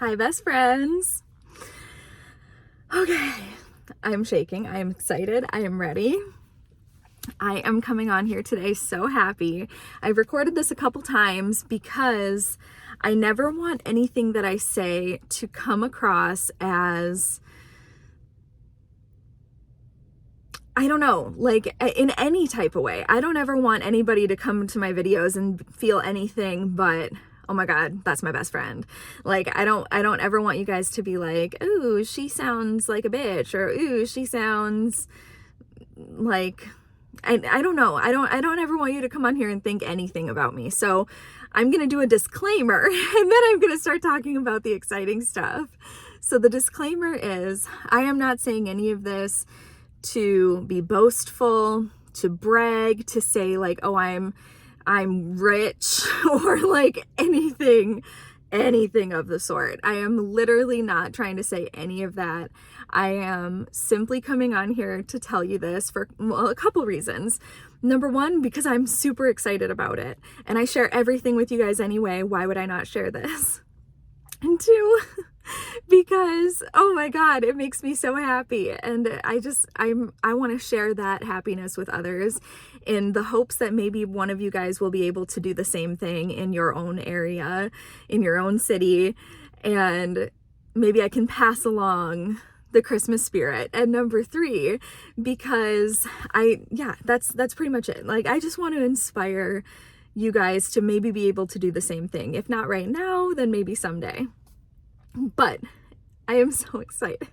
Hi, best friends. Okay, I'm shaking. I am excited. I am ready. I am coming on here today so happy. I've recorded this a couple times because I never want anything that I say to come across as, I don't know, like in any type of way. I don't ever want anybody to come to my videos and feel anything but, oh my God, that's my best friend. Like, I don't ever want you guys to be like, ooh, she sounds like a bitch, or ooh, she sounds like, I don't know. I don't ever want you to come on here and think anything about me. So I'm going to do a disclaimer and then I'm going to start talking about the exciting stuff. So the disclaimer is, I am not saying any of this to be boastful, to brag, to say like, oh, I'm rich or like anything of the sort. I am literally not trying to say any of that. I am simply coming on here to tell you this for, well, a couple reasons. Number one, because I'm super excited about it and I share everything with you guys anyway. Why would I not share this? And two, because, oh my God, it makes me so happy. And I want to share that happiness with others in the hopes that maybe one of you guys will be able to do the same thing in your own area, in your own city. And maybe I can pass along the Christmas spirit. And number three, because that's pretty much it. Like, I just want to inspire you guys to maybe be able to do the same thing. If not right now, then maybe someday. But I am so excited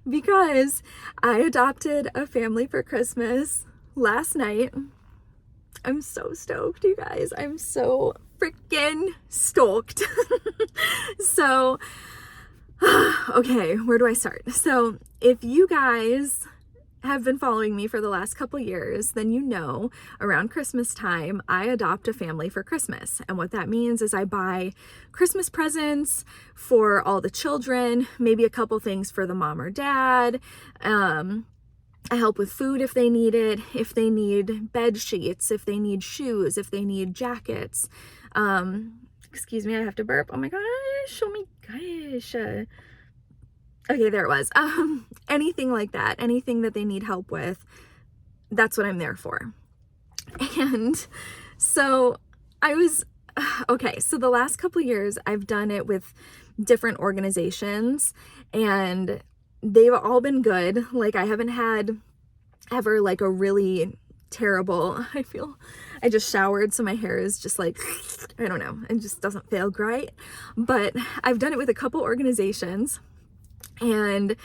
because I adopted a family for Christmas last night. I'm so stoked, you guys. I'm so freaking stoked. So, okay, where do I start? So if you guys have been following me for the last couple years, then you know around Christmas time, I adopt a family for Christmas. And what that means is I buy Christmas presents for all the children, maybe a couple things for the mom or dad. I help with food if they need it, if they need bed sheets, if they need shoes, if they need jackets. Excuse me, I have to burp. Oh my gosh, oh my gosh. Okay, there it was. Anything like that, anything that they need help with, that's what I'm there for. And so so the last couple years I've done it with different organizations and they've all been good. Like, I haven't had ever like a really terrible, I just showered, so my hair is just like, I don't know, it just doesn't feel great. But I've done it with a couple organizations. And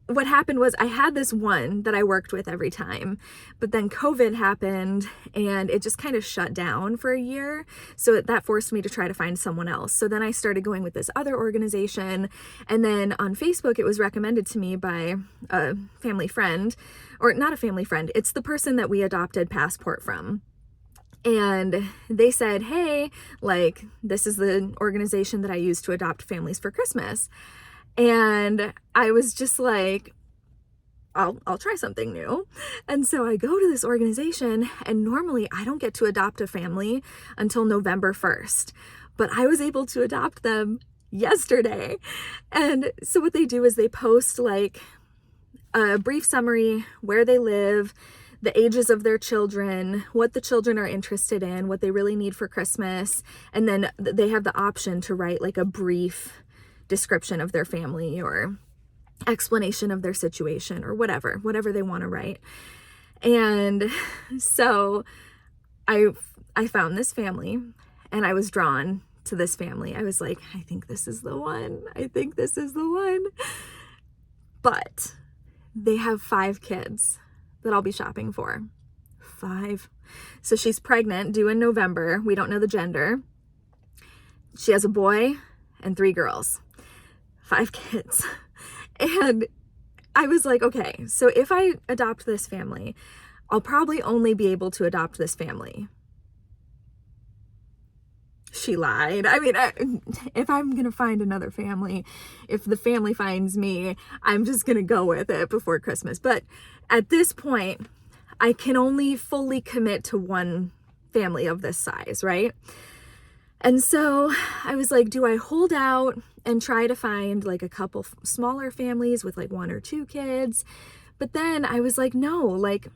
what happened was I had this one that I worked with every time, but then COVID happened and it just kind of shut down for a year. So that forced me to try to find someone else. So then I started going with this other organization. And then on Facebook, it was recommended to me by a family friend, or not a family friend. It's the person that we adopted Passport from. And they said, hey, like, this is the organization that I use to adopt families for Christmas. And I was just like, I'll try something new. And so I go to this organization, and normally I don't get to adopt a family until November 1st, but I was able to adopt them yesterday. And so what they do is they post like a brief summary, where they live, the ages of their children, what the children are interested in, what they really need for Christmas. And then they have the option to write like a brief description of their family or explanation of their situation or whatever they want to write. And so I found this family and I was drawn to this family. I was like, I think this is the one. I think this is the one. But they have 5 kids that I'll be shopping for. 5. So she's pregnant, due in November. We don't know the gender. She has a boy and 3 girls. 5 kids. And I was like, okay, so if I adopt this family, I'll probably only be able to adopt this family. She lied. I mean, if I'm going to find another family, if the family finds me, I'm just going to go with it before Christmas. But at this point, I can only fully commit to one family of this size, right? And so I was like, do I hold out and try to find like a couple smaller families with like 1 or 2 kids? But then I was like, no, like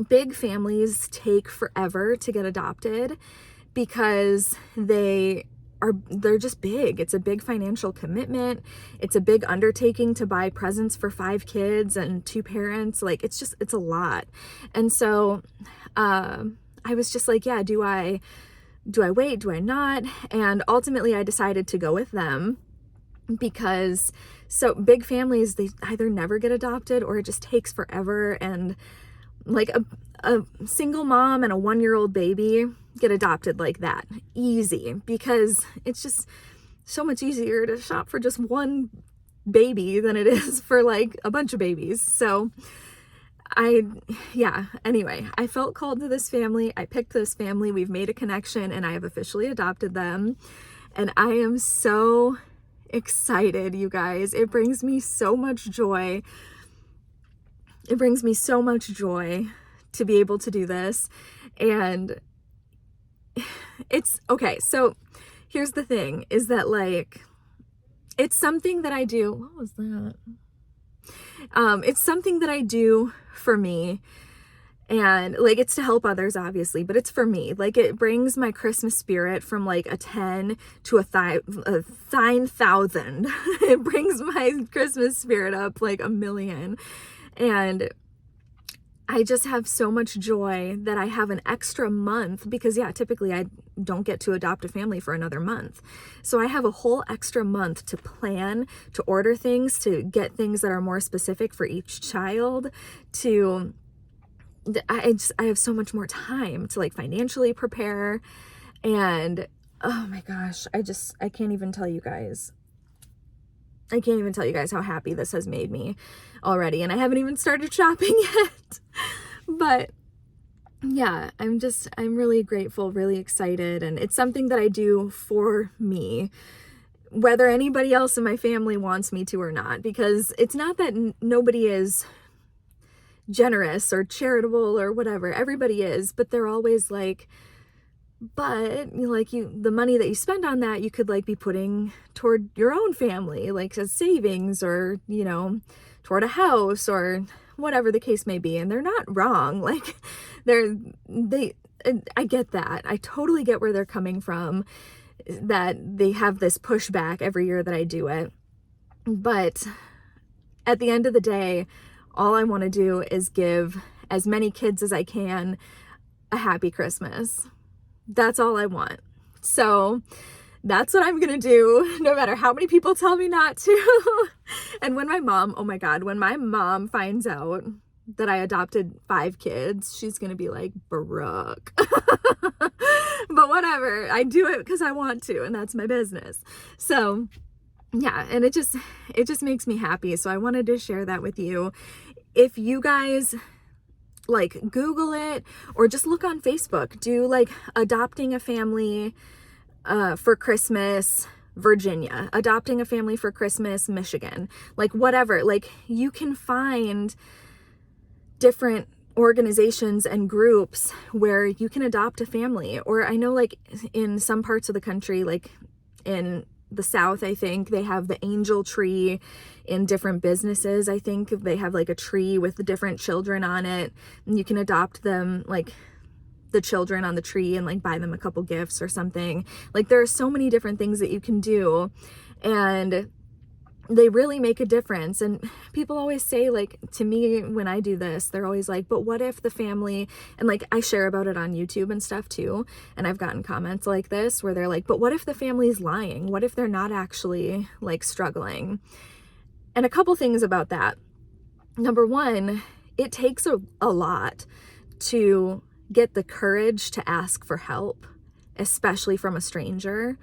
big families take forever to get adopted because they're just big. It's a big financial commitment. It's a big undertaking to buy presents for 5 kids and 2 parents. Like it's a lot. And so I was just like, yeah, do I wait? Do I not? And ultimately I decided to go with them because so big families, they either never get adopted or it just takes forever. And like a single mom and a 1-year-old baby get adopted like that easy, because it's just so much easier to shop for just one baby than it is for like a bunch of babies. So anyway, I felt called to this family. I picked this family. We've made a connection and I have officially adopted them. And I am so excited, you guys. It brings me so much joy. It brings me so much joy to be able to do this. And it's okay. So here's the thing is that like, it's something that I do. What was that? It's something that I do for me, and like it's to help others obviously, but it's for me. Like it brings my Christmas spirit from like a 10 to a 9,000. It brings my Christmas spirit up like a million. And I just have so much joy that I have an extra month, because typically I don't get to adopt a family for another month. So I have a whole extra month to plan, to order things, to get things that are more specific for each child, I have so much more time to like financially prepare. And oh my gosh, I can't even tell you guys. I can't even tell you guys how happy this has made me already. And I haven't even started shopping yet. But yeah, I'm really grateful, really excited. And it's something that I do for me, whether anybody else in my family wants me to or not, because it's not that nobody is generous or charitable or whatever. Everybody is, but they're always like, but the money that you spend on that, you could like be putting toward your own family, like as savings, or, toward a house or whatever the case may be. And they're not wrong. Like I get that. I totally get where they're coming from, that they have this pushback every year that I do it. But at the end of the day, all I want to do is give as many kids as I can a happy Christmas. That's all I want. So that's what I'm going to do, no matter how many people tell me not to. And when my mom finds out that I adopted 5 kids, she's going to be like, Brooke. But whatever, I do it because I want to, and that's my business. So yeah, and it just makes me happy. So I wanted to share that with you. If you guys like Google it or just look on Facebook, do like adopting a family for Christmas, Virginia, adopting a family for Christmas, Michigan, like whatever, like you can find different organizations and groups where you can adopt a family. Or I know like in some parts of the country, like in the South, I think they have the angel tree in different businesses. I think they have like a tree with the different children on it, and you can adopt them, like the children on the tree, and like buy them a couple gifts or something. Like there are so many different things that you can do, and they really make a difference. And people always say, like, to me when I do this, they're always like, but what if the family, and like I share about it on YouTube and stuff too, and I've gotten comments like this where they're like, but what if the family's lying? What if they're not actually like struggling? And a couple things about that. Number one, it takes a lot to get the courage to ask for help, especially from a stranger.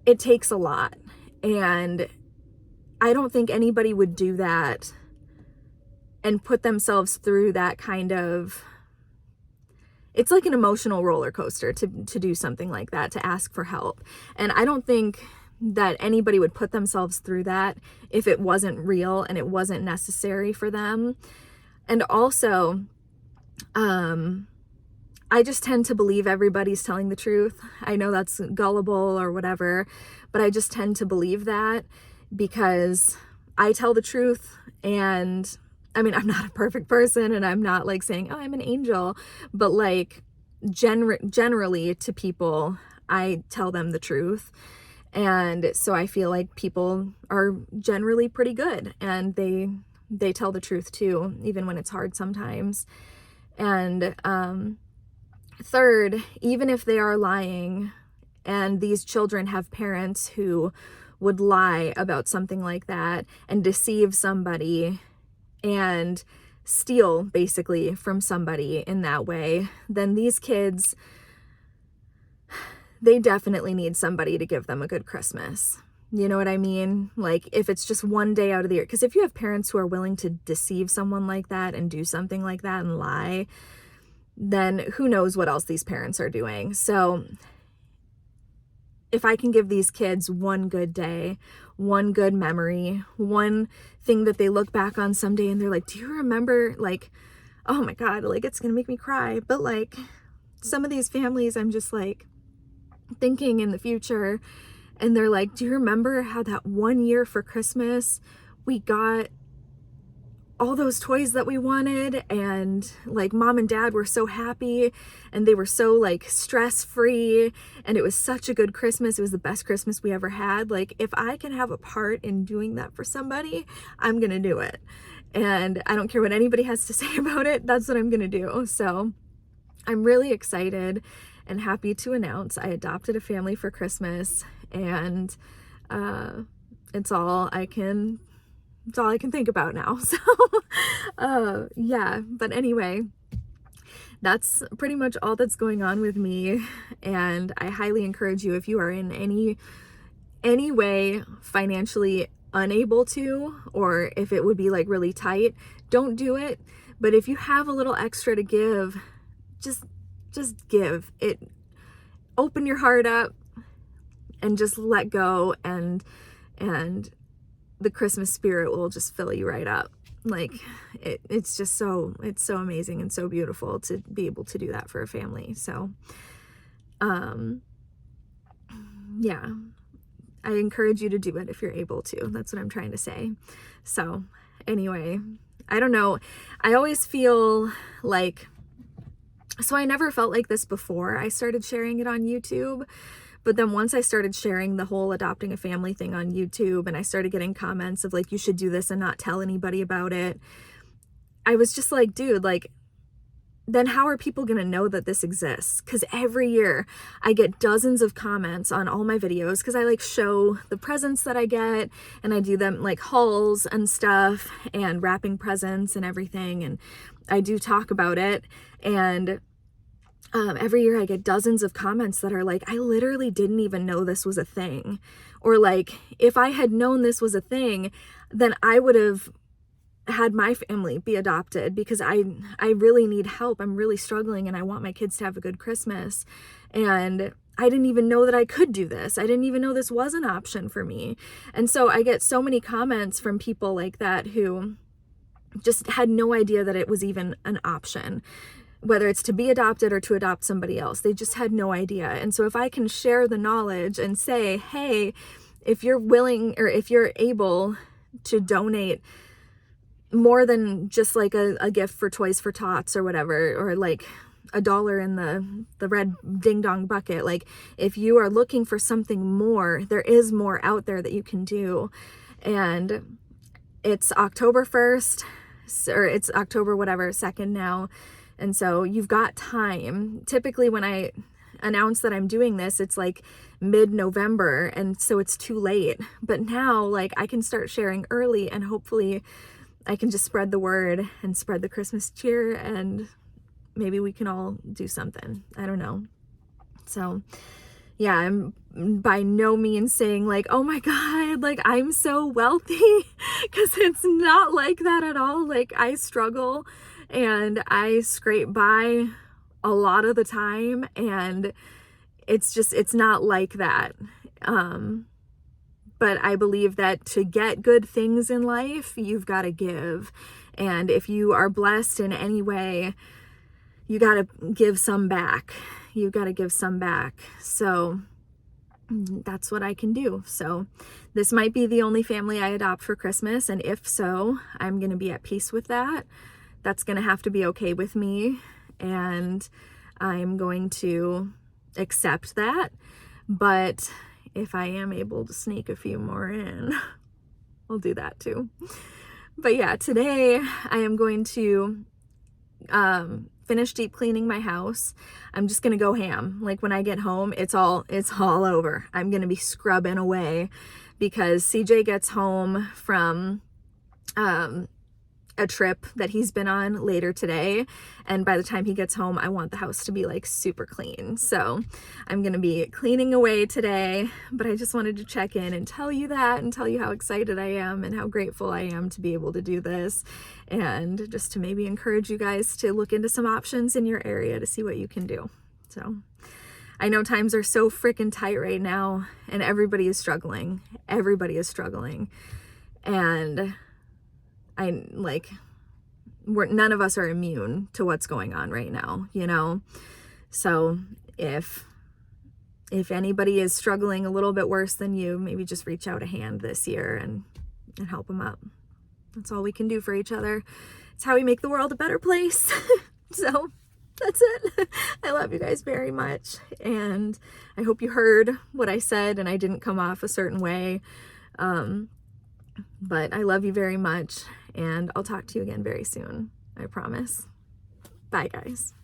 It takes a lot. And I don't think anybody would do that and put themselves through that kind of, it's like an emotional roller coaster to do something like that, to ask for help. And I don't think that anybody would put themselves through that if it wasn't real and it wasn't necessary for them. And also, I just tend to believe everybody's telling the truth. I know that's gullible or whatever, but I just tend to believe that because I tell the truth. And I mean, I'm not a perfect person, and I'm not like saying, oh, I'm an angel, but like generally to people, I tell them the truth. And so I feel like people are generally pretty good, and they tell the truth too, even when it's hard sometimes. And third, even if they are lying and these children have parents who would lie about something like that and deceive somebody and steal basically from somebody in that way, then these kids, they definitely need somebody to give them a good Christmas. You know what I mean? Like, if it's just one day out of the year, because if you have parents who are willing to deceive someone like that and do something like that and lie, then who knows what else these parents are doing. So if I can give these kids one good day, one good memory, one thing that they look back on someday and they're like, do you remember, like, oh my God, like, it's gonna make me cry. But like, some of these families, I'm just like thinking in the future, and they're like, do you remember how that one year for Christmas we got all those toys that we wanted, and like mom and dad were so happy and they were so like stress-free, and it was such a good Christmas. It was the best Christmas we ever had. Like, if I can have a part in doing that for somebody, I'm gonna do it. And I don't care what anybody has to say about it. That's what I'm gonna do. So I'm really excited and happy to announce I adopted a family for Christmas, and it's all I can think about now. So yeah, but anyway, that's pretty much all that's going on with me. And I highly encourage you, if you are in any way financially unable to, or if it would be like really tight, don't do it. But if you have a little extra to give, just give it. Open your heart up and just let go, and the Christmas spirit will just fill you right up. Like, it's so amazing and so beautiful to be able to do that for a family. So yeah, I encourage you to do it if you're able to. That's what I'm trying to say. So anyway, I don't know, I always feel like, so I never felt like this before I started sharing it on YouTube. But then once I started sharing the whole adopting a family thing on YouTube, and I started getting comments of like, you should do this and not tell anybody about it, I was just like, dude, like, then how are people gonna know that this exists? Because every year I get dozens of comments on all my videos, because I like show the presents that I get, and I do them like hauls and stuff and wrapping presents and everything, and I do talk about it. And every year I get dozens of comments that are like, I literally didn't even know this was a thing. Or like, if I had known this was a thing, then I would have had my family be adopted, because I really need help. I'm really struggling, and I want my kids to have a good Christmas. And I didn't even know that I could do this. I didn't even know this was an option for me. And so I get so many comments from people like that who just had no idea that it was even an option, whether it's to be adopted or to adopt somebody else. They just had no idea. And so if I can share the knowledge and say, hey, if you're willing, or if you're able to donate more than just like a gift for Toys for Tots or whatever, or like $1 in the red ding dong bucket, like if you are looking for something more, there is more out there that you can do. And it's October 1st, or it's October whatever 2nd now. And so you've got time. Typically when I announce that I'm doing this, it's like mid-November, and so it's too late. But now, like, I can start sharing early, and hopefully I can just spread the word and spread the Christmas cheer, and maybe we can all do something. I don't know. So yeah, I'm by no means saying like, oh my God, like I'm so wealthy, because it's not like that at all. Like, I struggle and I scrape by a lot of the time, and it's not like that. But I believe that to get good things in life, you've got to give. And if you are blessed in any way, you got to give some back. You got to give some back. So that's what I can do. So this might be the only family I adopt for Christmas. And if so, I'm going to be at peace with that. That's going to have to be okay with me. And I'm going to accept that. But if I am able to sneak a few more in, I'll do that too. But yeah, today I am going to finish deep cleaning my house. I'm just gonna go ham. Like when I get home, it's all over. I'm gonna be scrubbing away because CJ gets home from a trip that he's been on later today, and by the time he gets home, I want the house to be like super clean. So I'm gonna be cleaning away today, but I just wanted to check in and tell you that, and tell you how excited I am and how grateful I am to be able to do this, and just to maybe encourage you guys to look into some options in your area to see what you can do. So I know times are so freaking tight right now, and everybody is struggling. Everybody is struggling. And none of us are immune to what's going on right now, you know? So if anybody is struggling a little bit worse than you, maybe just reach out a hand this year and help them up. That's all we can do for each other. It's how we make the world a better place. So that's it. I love you guys very much. And I hope you heard what I said and I didn't come off a certain way. But I love you very much, and I'll talk to you again very soon. I promise. Bye, guys.